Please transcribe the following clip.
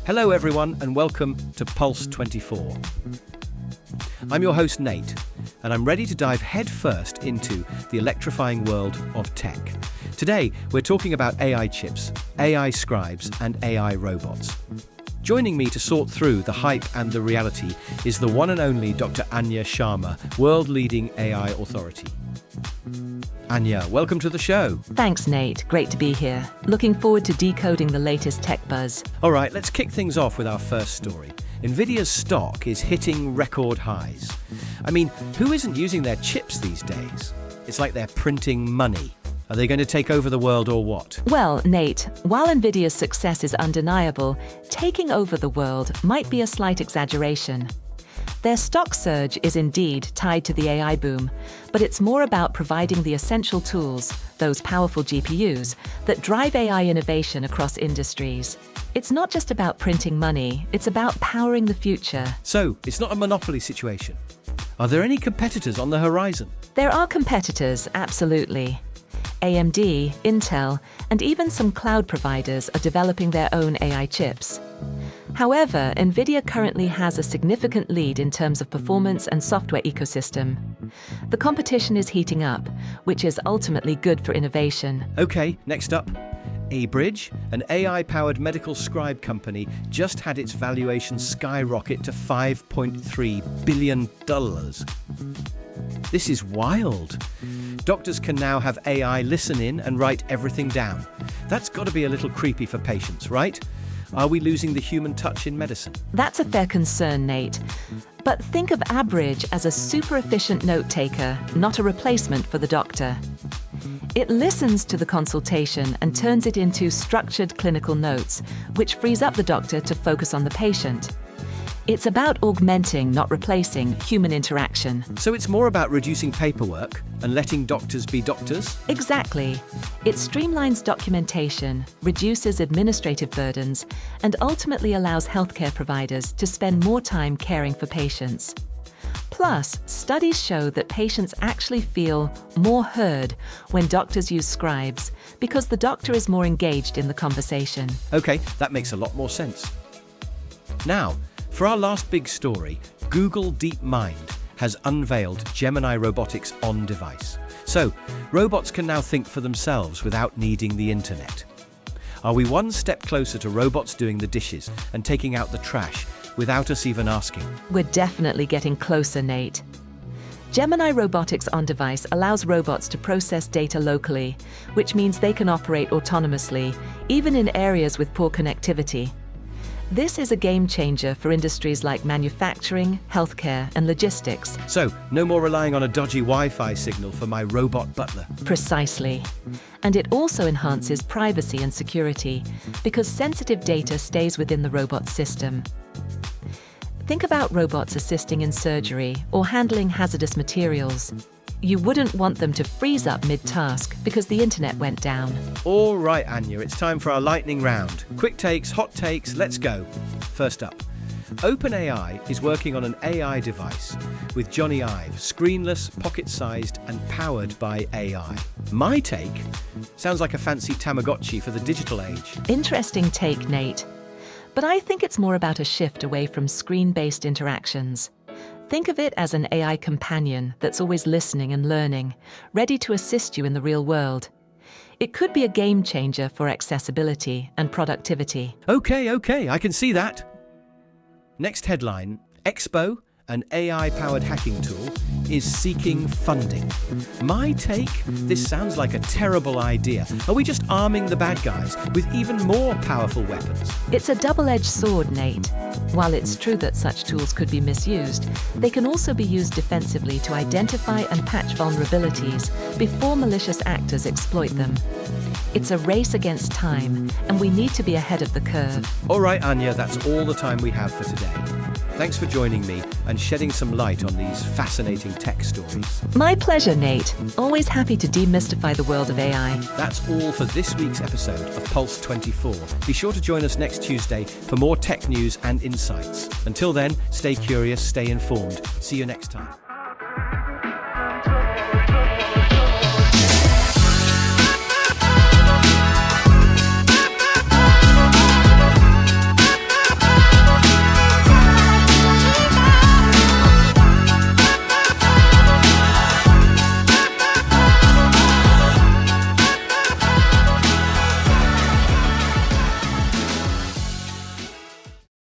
Hello everyone and welcome to Pulse 24. I'm your host Nate, and I'm ready to dive headfirst into the electrifying world of tech. Today we're talking about AI chips, AI scribes and AI robots. Joining me to sort through the hype and the reality is the one and only Dr. Anya Sharma, world-leading AI authority. Anya, welcome to the show. Thanks, Nate. Great to be here. Looking forward to decoding the latest tech buzz. All right, let's kick things off with our first story. Nvidia's stock is hitting record highs. I mean, who isn't using their chips these days? It's like they're printing money. Are they going to take over the world or what? Well, Nate, while Nvidia's success is undeniable, taking over the world might be a slight exaggeration. Their stock surge is indeed tied to the AI boom, but it's more about providing the essential tools, those powerful GPUs, that drive AI innovation across industries. It's not just about printing money, it's about powering the future. So, it's not a monopoly situation. Are there any competitors on the horizon? There are competitors, absolutely. AMD, Intel, and even some cloud providers are developing their own AI chips. However, Nvidia currently has a significant lead in terms of performance and software ecosystem. The competition is heating up, which is ultimately good for innovation. Okay, next up. Abridge, an AI-powered medical scribe company, just had its valuation skyrocket to $5.3 billion. This is wild. Doctors can now have AI listen in and write everything down. That's got to be a little creepy for patients, right? Are we losing the human touch in medicine? That's a fair concern, Nate. But think of Abridge as a super efficient note taker, not a replacement for the doctor. It listens to the consultation and turns it into structured clinical notes, which frees up the doctor to focus on the patient. It's about augmenting, not replacing, human interaction. So it's more about reducing paperwork and letting doctors be doctors? Exactly. It streamlines documentation, reduces administrative burdens, and ultimately allows healthcare providers to spend more time caring for patients. Plus, studies show that patients actually feel more heard when doctors use scribes because the doctor is more engaged in the conversation. Okay, that makes a lot more sense. Now, for our last big story, Google DeepMind has unveiled Gemini Robotics On-Device. So, robots can now think for themselves without needing the internet. Are we one step closer to robots doing the dishes and taking out the trash without us even asking? We're definitely getting closer, Nate. Gemini Robotics On-Device allows robots to process data locally, which means they can operate autonomously, even in areas with poor connectivity. This is a game changer for industries like manufacturing, healthcare, and logistics. So, no more relying on a dodgy Wi-Fi signal for my robot butler. Precisely. And it also enhances privacy and security, because sensitive data stays within the robot system. Think about robots assisting in surgery or handling hazardous materials. You wouldn't want them to freeze up mid-task because the internet went down. All right, Anya, it's time for our lightning round. Quick takes, hot takes, let's go. First up, OpenAI is working on an AI device with Jony Ive, screenless, pocket-sized, and powered by AI. My take sounds like a fancy Tamagotchi for the digital age. Interesting take, Nate. But I think it's more about a shift away from screen-based interactions. Think of it as an AI companion that's always listening and learning, ready to assist you in the real world. It could be a game changer for accessibility and productivity. Okay, I can see that. Next headline, Expo, an AI-powered hacking tool, is seeking funding. My take? This sounds like a terrible idea. Are we just arming the bad guys with even more powerful weapons? It's a double-edged sword, Nate. While it's true that such tools could be misused, they can also be used defensively to identify and patch vulnerabilities before malicious actors exploit them. It's a race against time, and we need to be ahead of the curve. All right, Anya, that's all the time we have for today. Thanks for joining me and shedding some light on these fascinating tech stories. My pleasure, Nate. Always happy to demystify the world of AI. That's all for this week's episode of Pulse 24. Be sure to join us next Tuesday for more tech news and insights. Until then, stay curious, stay informed. See you next time.